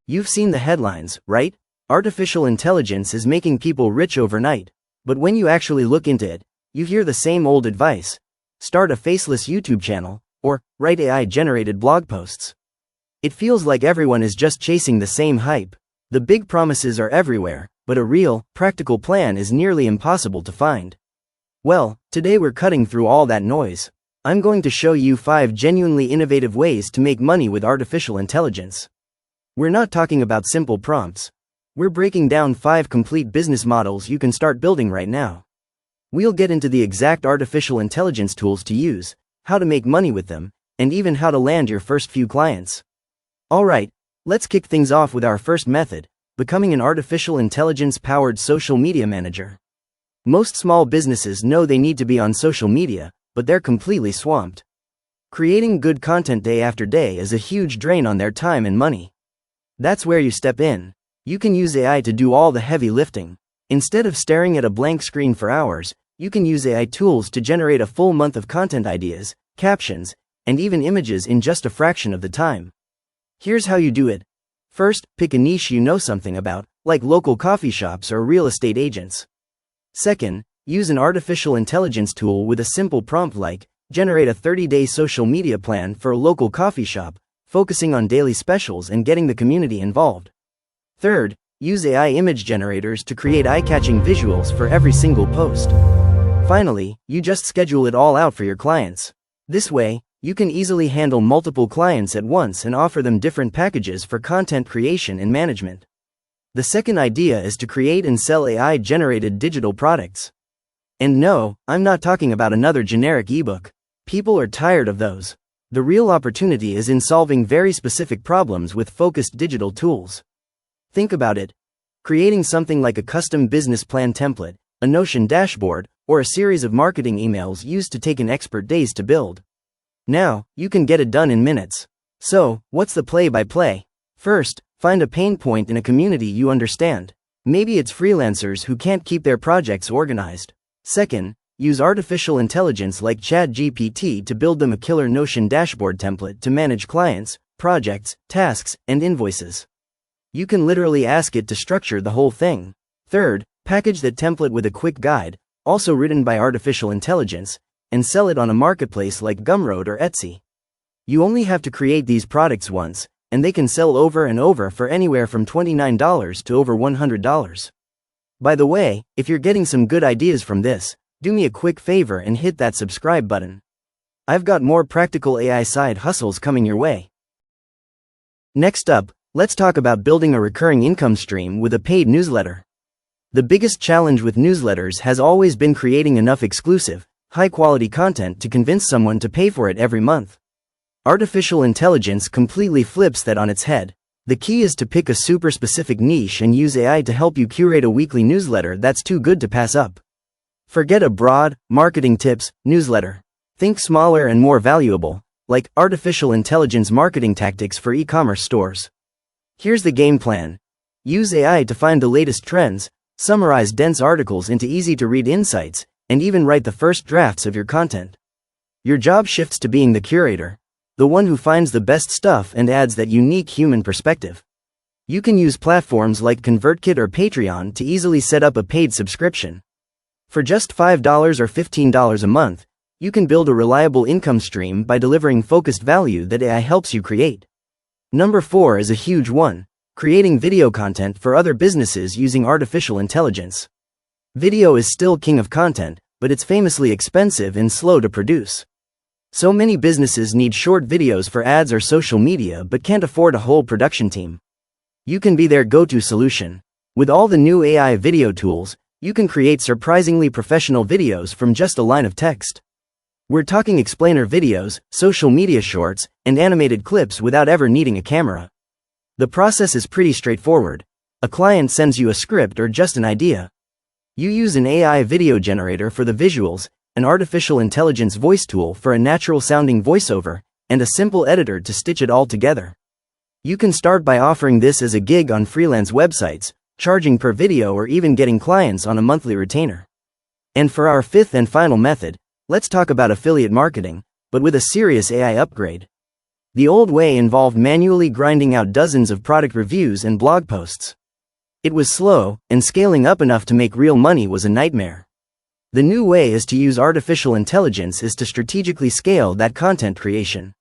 You've seen the headlines, right? Artificial intelligence is making people rich overnight. But when you actually look into it, you hear the same old advice. Start a faceless YouTube channel, or write AI-generated blog posts. It feels like everyone is just chasing the same hype. The big promises are everywhere, but a real, practical plan is nearly impossible to find. Well, today we're cutting through all that noise. I'm going to show you 5 genuinely innovative ways to make money with artificial intelligence. We're not talking about simple prompts. We're breaking down 5 complete business models you can start building right now. We'll get into the exact artificial intelligence tools to use, how to make money with them, and even how to land your first few clients. Alright, let's kick things off with our first method, becoming an artificial intelligence-powered social media manager. Most small businesses know they need to be on social media, but they're completely swamped. Creating good content day after day is a huge drain on their time and money. That's where you step in. You can use AI to do all the heavy lifting. Instead of staring at a blank screen for hours, you can use AI tools to generate a full month of content ideas, captions, and even images in just a fraction of the time. Here's how you do it. First, pick a niche you know something about, like local coffee shops or real estate agents. Second, use an artificial intelligence tool with a simple prompt like, generate a 30-day social media plan for a local coffee shop, focusing on daily specials and getting the community involved. Third, use AI image generators to create eye-catching visuals for every single post. Finally, you just schedule it all out for your clients. This way, you can easily handle multiple clients at once and offer them different packages for content creation and management. The second idea is to create and sell AI-generated digital products. And no, I'm not talking about another generic ebook. People are tired of those. The real opportunity is in solving very specific problems with focused digital tools. Think about it. Creating something like a custom business plan template, a Notion dashboard, or a series of marketing emails used to take an expert days to build. Now, you can get it done in minutes. So, what's the play-by-play? First, find a pain point in a community you understand. Maybe it's freelancers who can't keep their projects organized. Second, use artificial intelligence like ChatGPT to build them a killer Notion dashboard template to manage clients, projects, tasks, and invoices. You can literally ask it to structure the whole thing. Third, package that template with a quick guide, also written by artificial intelligence, and sell it on a marketplace like Gumroad or Etsy. You only have to create these products once, and they can sell over and over for anywhere from $29 to over $100. By the way, if you're getting some good ideas from this, do me a quick favor and hit that subscribe button. I've got more practical AI side hustles coming your way. Next up, let's talk about building a recurring income stream with a paid newsletter. The biggest challenge with newsletters has always been creating enough exclusive, high-quality content to convince someone to pay for it every month. Artificial intelligence completely flips that on its head. The key is to pick a super specific niche and use AI to help you curate a weekly newsletter that's too good to pass up. Forget a broad, marketing tips newsletter. Think smaller and more valuable, like artificial intelligence marketing tactics for e-commerce stores. Here's the game plan. Use AI to find the latest trends, summarize dense articles into easy-to-read insights, and even write the first drafts of your content. Your job shifts to being the curator, the one who finds the best stuff and adds that unique human perspective. You can use platforms like ConvertKit or Patreon to easily set up a paid subscription. For just $5 or $15 a month, you can build a reliable income stream by delivering focused value that AI helps you create. Number 4 is a huge one, creating video content for other businesses using artificial intelligence. Video is still king of content, but it's famously expensive and slow to produce. So many businesses need short videos for ads or social media but can't afford a whole production team. You can be their go-to solution. With all the new AI video tools, you can create surprisingly professional videos from just a line of text. We're talking explainer videos, social media shorts, and animated clips without ever needing a camera. The process is pretty straightforward. A client sends you a script or just an idea. You use an AI video generator for the visuals, an artificial intelligence voice tool for a natural-sounding voiceover, and a simple editor to stitch it all together. You can start by offering this as a gig on freelance websites, charging per video or even getting clients on a monthly retainer. And for our 5th and final method, let's talk about affiliate marketing, but with a serious AI upgrade. The old way involved manually grinding out dozens of product reviews and blog posts. It was slow, and scaling up enough to make real money was a nightmare. The new way is to use artificial intelligence to strategically scale that content creation.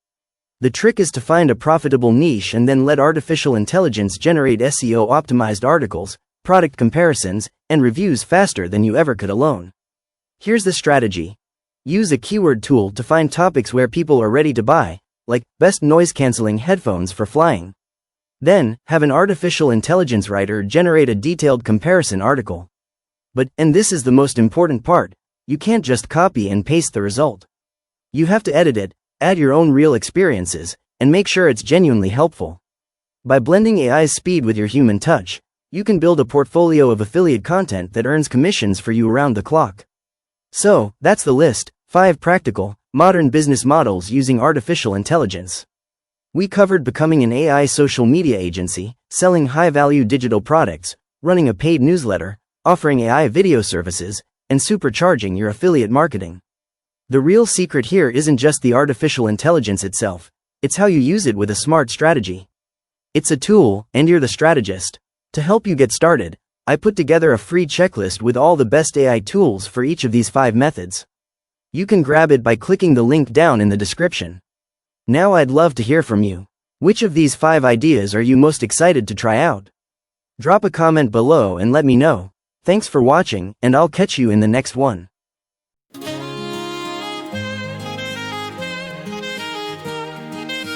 The trick is to find a profitable niche and then let artificial intelligence generate SEO-optimized articles, product comparisons, and reviews faster than you ever could alone. Here's the strategy. Use a keyword tool to find topics where people are ready to buy, like best noise-canceling headphones for flying. Then, have an artificial intelligence writer generate a detailed comparison article. But, and this is the most important part, you can't just copy and paste the result. You have to edit it, add your own real experiences, and make sure it's genuinely helpful. By blending AI's speed with your human touch, you can build a portfolio of affiliate content that earns commissions for you around the clock. So, that's the list, 5 practical, modern business models using artificial intelligence. We covered becoming an AI social media agency, selling high-value digital products, running a paid newsletter, offering AI video services, and supercharging your affiliate marketing. The real secret here isn't just the artificial intelligence itself, it's how you use it with a smart strategy. It's a tool, and you're the strategist. To help you get started, I put together a free checklist with all the best AI tools for each of these 5 methods. You can grab it by clicking the link down in the description. Now I'd love to hear from you. Which of these 5 ideas are you most excited to try out? Drop a comment below and let me know. Thanks for watching, and I'll catch you in the next one.